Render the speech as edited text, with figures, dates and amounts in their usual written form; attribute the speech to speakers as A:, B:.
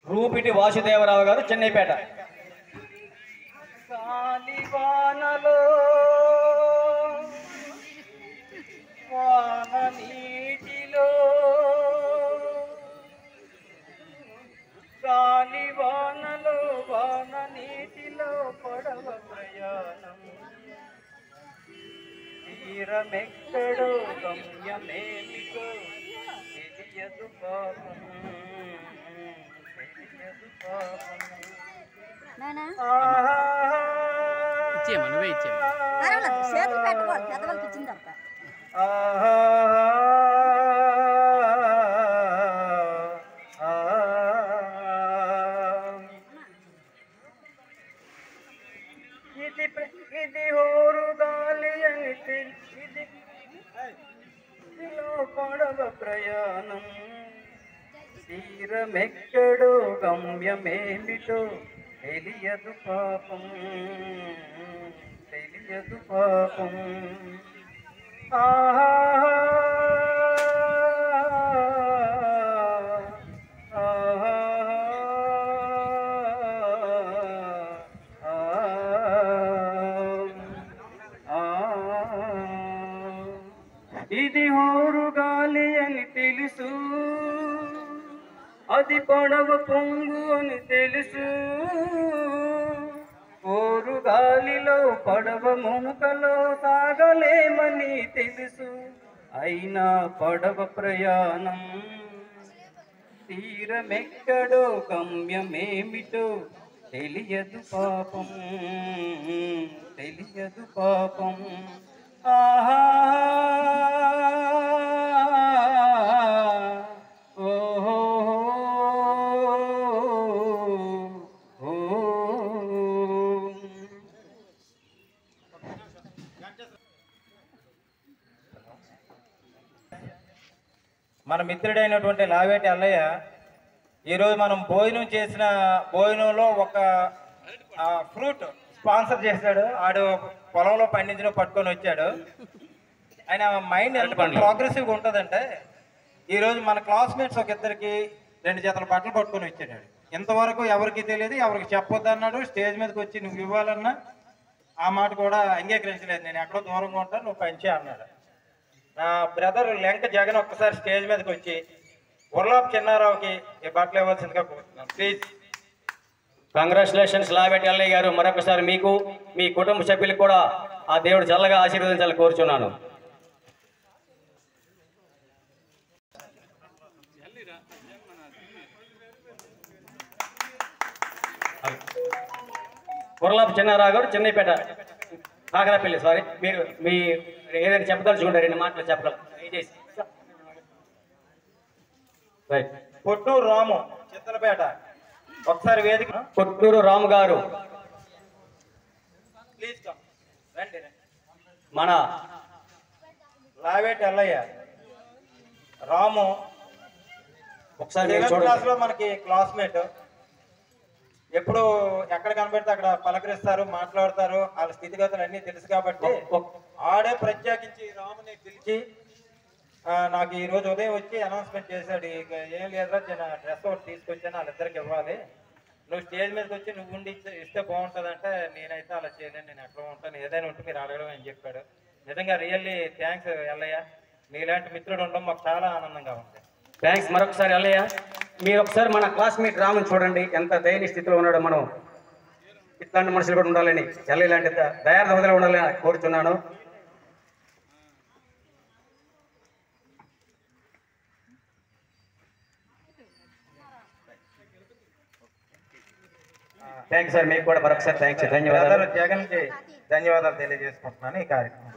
A: రూపిటి వాసుదేవరావు గారు, చెన్నైపేట.
B: గాలివానలో వాన నీటిలో గాలివానలో వాన నీటిలో పడవ ప్రయాణం తీరమెక్కడో గమ్యమేమిటో తెలియదు పాపం తెలియదు పాపం.
C: ఇచ్చేయమ్మా, నువ్వే ఇచ్చేయమ్మా.
D: చేతులు పెట్టకూడదు, పెద్దవాళ్ళకి ఇచ్చిన తప్ప.
B: ఇది ఓరు గాలి అని ఇది పడవ ప్రయాణం తీరమెక్కడో గమ్యమేమిటో తెలియదు పాపం తెలియదు పాపం. ఆహా ఇది హోరు గాలి అని తెలుసు, అది పడవ పొంగు అని తెలుసు. ఓరు గాలిలో పడవ మునుకలో సాగలేమని తెలుసు, అయినా పడవ ప్రయాణం తీరమెక్కడో గమ్యమేమిటో తెలియదు పాపం తెలియదు పాపం. ఆహా ఓహో
E: మన మిత్రుడైనటువంటి లావేటి అల్లయ్య ఈరోజు మనం భోజనం చేసిన భోజనంలో ఒక ఫ్రూట్ స్పాన్సర్ చేశాడు. ఆడు పొలంలో పండించిన పట్టుకొని వచ్చాడు. ఆయన మైండ్ ఎంత ప్రోగ్రెసివ్గా ఉంటుందంటే, ఈరోజు మన క్లాస్మేట్స్ ఒక ఇద్దరికి 2 జతల బట్టలు పట్టుకొని వచ్చాడు. ఇంతవరకు ఎవరికి తెలియదు, ఎవరికి చెప్పొద్దు అన్నాడు. స్టేజ్ మీదకి వచ్చి నువ్వు ఇవ్వాలన్నా ఆ మాట కూడా అంగీకరించలేదు. నేను ఎక్కడో దూరంగా ఉంటాను, నువ్వు పంచే అన్నాడు. నా బ్రదర్ లెంక జగన్ ఒక్కసారి స్టేజ్ మీదకి వచ్చి ఉర్లాప్ చిన్నారావుకి ఈ బట్టలు ఇవ్వాల్సిందిగా కోరుతున్నాను, ప్లీజ్.
A: కంగ్రాచులేషన్స్ లావేటి అల్లయ్య గారు. మరొకసారి మీకు మీ కుటుంబ సభ్యులకు కూడా ఆ దేవుడు చల్లగా ఆశీర్వదించాలని కోరుచున్నాను. కుర్లాపు చిన్నారావు గారు, చెన్నైపేట, కాకరాపల్లి. సారీ, మీరు మీ ఏదైనా చెప్పదలుచుకుంటారు, 2 మాటలు చెప్పగలరు.
E: పొట్టూరు రాము, చిత్తలపేట, ఒకసారి వేదిక.
A: కొట్టూరు రాము గారు,
E: ప్లీజ్ కమ్, రండి.
A: మన
E: లావేటి అల్లయ్య రాము
A: ఒకసారి
E: క్లాస్ లో మనకి క్లాస్మేట్. ఎప్పుడు ఎక్కడ కనబడితే అక్కడ పలకరిస్తారు, మాట్లాడతారు. వాళ్ళ స్థితిగతులు అన్నీ తెలుసు కాబట్టి ఆడే ప్రత్యేకించి రాముని పిలిచి నాకు ఈ రోజు ఉదయం వచ్చి అనౌన్స్మెంట్ చేశాడు. ఇక ఏం లేదురా, నేను డ్రెస్ ఒకటి తీసుకొచ్చాను, వాళ్ళిద్దరికి ఇవ్వాలి, నువ్వు స్టేజ్ మీదకి వచ్చి నువ్వు ఉండి ఇస్తే బాగుంటుంది అంటే, నేనైతే అలా చేయలేను, నేను ఎక్కడ ఉంటాను, ఏదైనా ఉంటే మీరు అడగడం అని చెప్పాడు. నిజంగా రియల్లీ థ్యాంక్స్ అల్లయ్య. నీలాంటి మిత్రుడు ఉండడం మాకు చాలా ఆనందంగా ఉంది.
A: థ్యాంక్స్ మరొకసారి అల్లయ్య. మీరు ఒకసారి మన క్లాస్మేట్ రాముని చూడండి, ఎంత దయనీయ స్థితిలో ఉన్నాడో. మనం ఇట్లాంటి మనుషులు కూడా ఉండాలని, ఎల్ల ఇలాంటి దయార్థవతలు ఉండాలని కోరుచున్నాను. థ్యాంక్స్ సార్, మీకు కూడా మరొకసారి థ్యాంక్స్, ధన్యవాదాలు.
E: జగన్కి ధన్యవాదాలు తెలియజేసుకుంటున్నాను ఈ కార్యక్రమం.